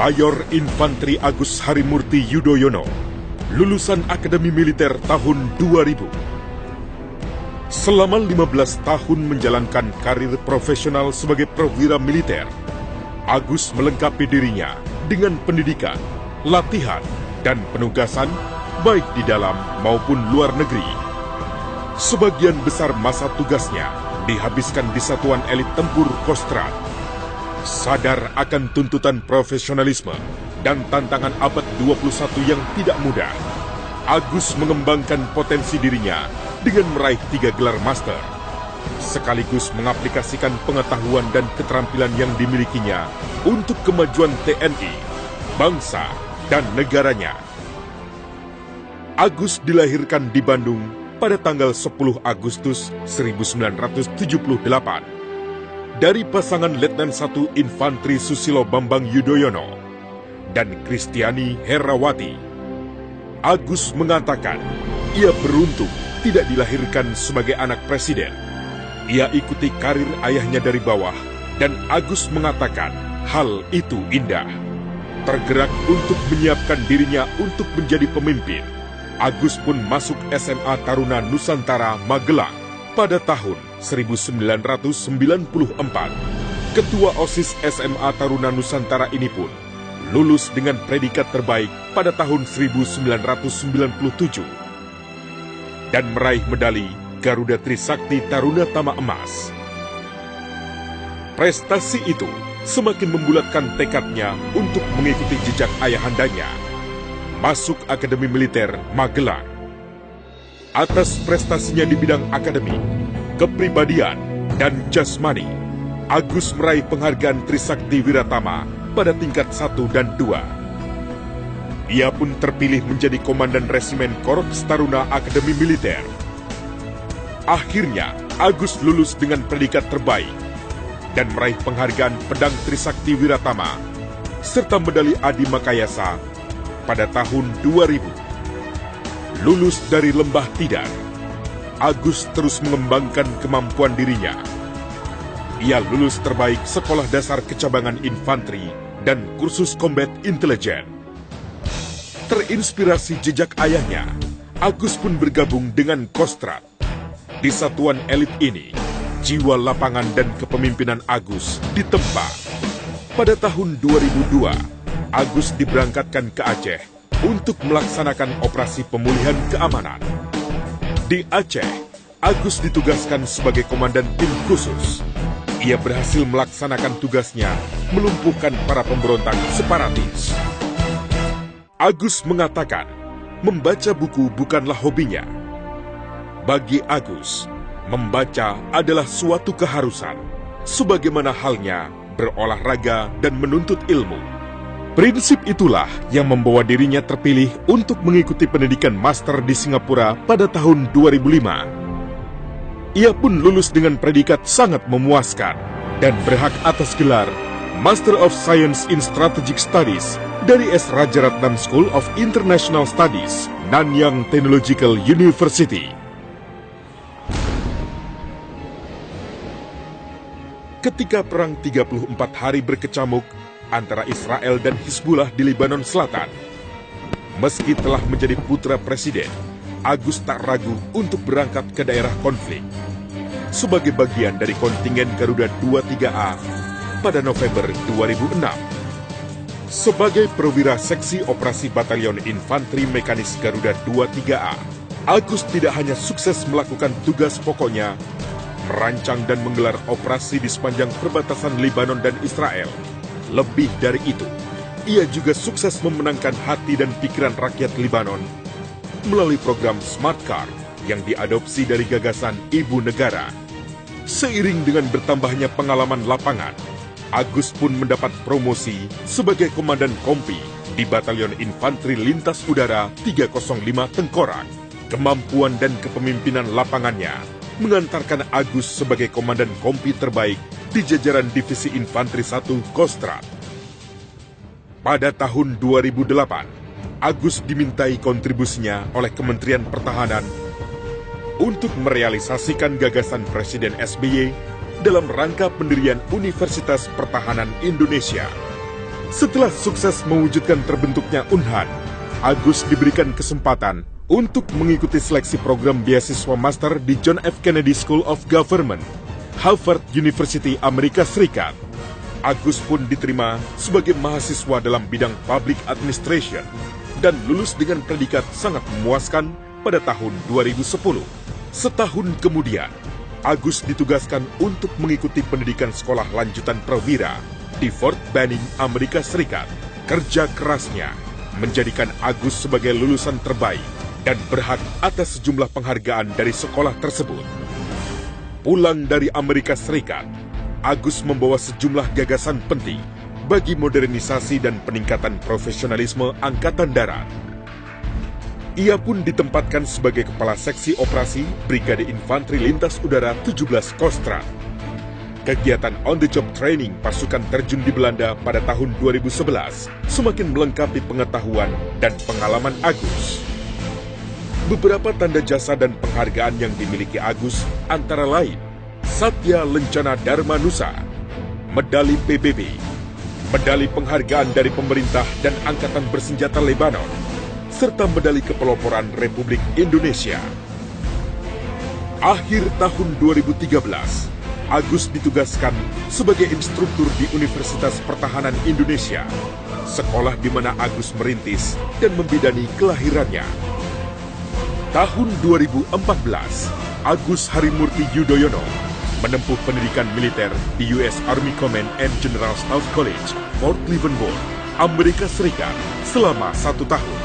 Mayor Infantri Agus Harimurti Yudhoyono, lulusan Akademi Militer tahun 2000. Selama 15 tahun menjalankan karir profesional sebagai perwira militer, Agus melengkapi dirinya dengan pendidikan, latihan, dan penugasan baik di dalam maupun luar negeri. Sebagian besar masa tugasnya dihabiskan di Satuan Elit Tempur Kostrad. Sadar akan tuntutan profesionalisme dan tantangan abad 21 yang tidak mudah, Agus mengembangkan potensi dirinya dengan meraih 3 gelar master, sekaligus mengaplikasikan pengetahuan dan keterampilan yang dimilikinya untuk kemajuan TNI, bangsa, dan negaranya. Agus dilahirkan di Bandung pada tanggal 10 Agustus 1978 dari pasangan Letnan 1 Infantri Susilo Bambang Yudhoyono dan Kristiani Herawati. Agus mengatakan ia beruntung tidak dilahirkan sebagai anak presiden. Ia ikuti karir ayahnya dari bawah, dan Agus mengatakan hal itu indah. Tergerak untuk menyiapkan dirinya untuk menjadi pemimpin, Agus pun masuk SMA Taruna Nusantara Magelang pada tahun 1994. Ketua OSIS SMA Taruna Nusantara ini pun lulus dengan predikat terbaik pada tahun 1997 dan meraih medali Garuda Trisakti Taruna Tama Emas. Prestasi itu semakin membulatkan tekadnya untuk mengikuti jejak ayahandanya, masuk Akademi Militer Magelang. Atas prestasinya di bidang akademik, kepribadian, dan jasmani, Agus meraih penghargaan Trisakti Wiratama pada tingkat 1 dan 2. Ia pun terpilih menjadi Komandan Resimen Korps Taruna Akademi Militer. Akhirnya, Agus lulus dengan predikat terbaik dan meraih penghargaan Pedang Trisakti Wiratama serta medali Adi Makayasa pada tahun 2000. Lulus dari Lembah Tidar, Agus terus mengembangkan kemampuan dirinya. Ia lulus terbaik Sekolah Dasar Kecabangan Infantri dan Kursus Combat Intelijen. Terinspirasi jejak ayahnya, Agus pun bergabung dengan Kostrad. Di satuan elit ini, jiwa lapangan dan kepemimpinan Agus ditempa. Pada tahun 2002, Agus diberangkatkan ke Aceh untuk melaksanakan operasi pemulihan keamanan. Di Aceh, Agus ditugaskan sebagai komandan tim khusus. Ia berhasil melaksanakan tugasnya melumpuhkan para pemberontak separatis. Agus mengatakan, membaca buku bukanlah hobinya. Bagi Agus, membaca adalah suatu keharusan, sebagaimana halnya berolahraga dan menuntut ilmu. Prinsip itulah yang membawa dirinya terpilih untuk mengikuti pendidikan master di Singapura pada tahun 2005. Ia pun lulus dengan predikat sangat memuaskan dan berhak atas gelar Master of Science in Strategic Studies dari S. Rajaratnam School of International Studies, Nanyang Technological University. Ketika perang 34 hari berkecamuk antara Israel dan Hizbullah di Lebanon Selatan, meski telah menjadi putra presiden, Agus tak ragu untuk berangkat ke daerah konflik sebagai bagian dari kontingen Garuda 23A pada November 2006. Sebagai perwira seksi operasi Batalion Infantri Mekanis Garuda 23A, Agus tidak hanya sukses melakukan tugas pokoknya, merancang dan menggelar operasi di sepanjang perbatasan Lebanon dan Israel. Lebih dari itu, ia juga sukses memenangkan hati dan pikiran rakyat Lebanon melalui program Smart Card yang diadopsi dari gagasan Ibu Negara. Seiring dengan bertambahnya pengalaman lapangan, Agus pun mendapat promosi sebagai Komandan Kompi di Batalion Infantri Lintas Udara 305 Tengkorak. Kemampuan dan kepemimpinan lapangannya mengantarkan Agus sebagai Komandan Kompi terbaik di jajaran Divisi Infantri 1 Kostrad. Pada tahun 2008, Agus dimintai kontribusinya oleh Kementerian Pertahanan untuk merealisasikan gagasan Presiden SBY dalam rangka pendirian Universitas Pertahanan Indonesia. Setelah sukses mewujudkan terbentuknya Unhan, Agus diberikan kesempatan untuk mengikuti seleksi program beasiswa master di John F. Kennedy School of Government, Harvard University, Amerika Serikat. Agus pun diterima sebagai mahasiswa dalam bidang Public Administration dan lulus dengan predikat sangat memuaskan pada tahun 2010. Setahun kemudian, Agus ditugaskan untuk mengikuti pendidikan sekolah lanjutan perwira di Fort Benning, Amerika Serikat. Kerja kerasnya menjadikan Agus sebagai lulusan terbaik dan berhak atas sejumlah penghargaan dari sekolah tersebut. Pulang dari Amerika Serikat, Agus membawa sejumlah gagasan penting bagi modernisasi dan peningkatan profesionalisme Angkatan Darat. Ia pun ditempatkan sebagai Kepala Seksi Operasi Brigade Infanteri Lintas Udara 17 Kostrat. Kegiatan on-the-job training pasukan terjun di Belanda pada tahun 2011 semakin melengkapi pengetahuan dan pengalaman Agus. Beberapa tanda jasa dan penghargaan yang dimiliki Agus antara lain Satya Lencana Dharma Nusa, Medali PBB, Medali Penghargaan dari Pemerintah dan Angkatan Bersenjata Lebanon, serta Medali Kepeloporan Republik Indonesia. Akhir tahun 2013, Agus ditugaskan sebagai instruktur di Universitas Pertahanan Indonesia, sekolah di mana Agus merintis dan membidani kelahirannya. Tahun 2014, Agus Harimurti Yudhoyono menempuh pendidikan militer di US Army Command and General Staff College, Fort Leavenworth, Amerika Serikat selama 1 tahun.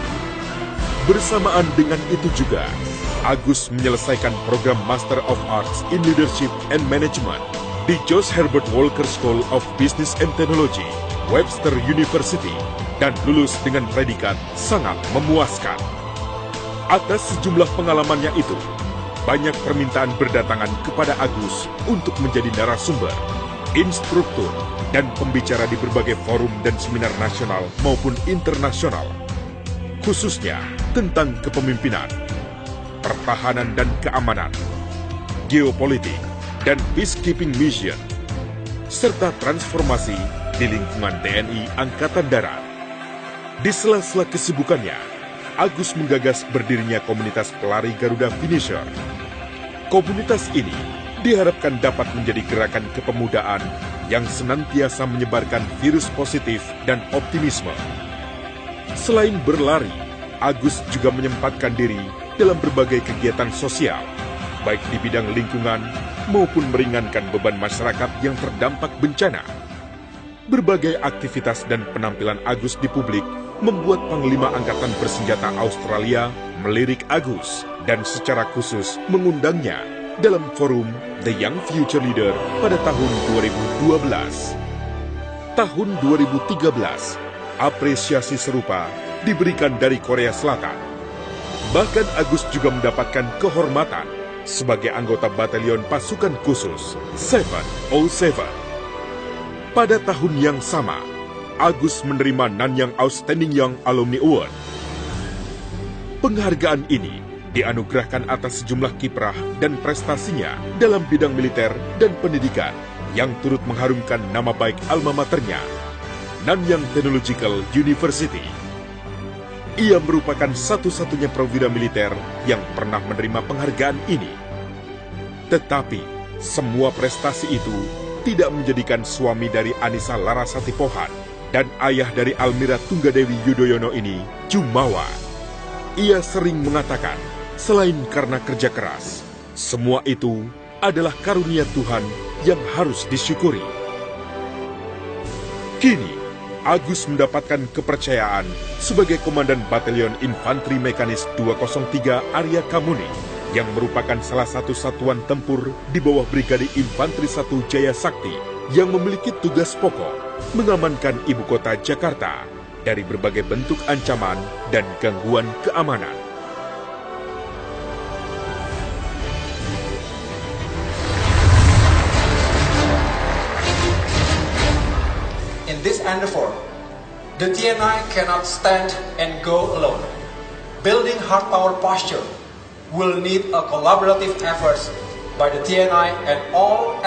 Bersamaan dengan itu juga, Agus menyelesaikan program Master of Arts in Leadership and Management di George Herbert Walker School of Business and Technology, Webster University, dan lulus dengan predikat sangat memuaskan. Atas sejumlah pengalamannya itu, banyak permintaan berdatangan kepada Agus untuk menjadi narasumber, instruktur, dan pembicara di berbagai forum dan seminar nasional maupun internasional, khususnya tentang kepemimpinan, pertahanan dan keamanan, geopolitik, dan peacekeeping mission, serta transformasi di lingkungan TNI Angkatan Darat. Di sela-sela kesibukannya, Agus menggagas berdirinya komunitas pelari Garuda Finisher. Komunitas ini diharapkan dapat menjadi gerakan kepemudaan yang senantiasa menyebarkan virus positif dan optimisme. Selain berlari, Agus juga menyempatkan diri dalam berbagai kegiatan sosial, baik di bidang lingkungan maupun meringankan beban masyarakat yang terdampak bencana. Berbagai aktivitas dan penampilan Agus di publik membuat Panglima Angkatan Bersenjata Australia melirik Agus dan secara khusus mengundangnya dalam forum The Young Future Leader pada tahun 2012. Tahun 2013, apresiasi serupa diberikan dari Korea Selatan. Bahkan Agus juga mendapatkan kehormatan sebagai anggota Batalion Pasukan Khusus 707. Pada tahun yang sama, Agus menerima Nanyang Outstanding Young Alumni Award. Penghargaan ini dianugerahkan atas sejumlah kiprah dan prestasinya dalam bidang militer dan pendidikan yang turut mengharumkan nama baik alma maternya, Nanyang Technological University. Ia merupakan satu-satunya perwira militer yang pernah menerima penghargaan ini. Tetapi, semua prestasi itu tidak menjadikan suami dari Anissa Larasati Pohan dan ayah dari Almira Tunggadewi Yudhoyono ini jumawa. Ia sering mengatakan, selain karena kerja keras, semua itu adalah karunia Tuhan yang harus disyukuri. Kini, Agus mendapatkan kepercayaan sebagai Komandan Batalion Infanteri Mekanis 203 Arya Kamuni, yang merupakan salah satu satuan tempur di bawah Brigade Infanteri 1 Jaya Sakti yang memiliki tugas pokok mengamankan ibu kota Jakarta dari berbagai bentuk ancaman dan gangguan keamanan. In this endeavor, the TNI cannot stand and go alone. Building hard power posture will need a collaborative effort by the TNI and all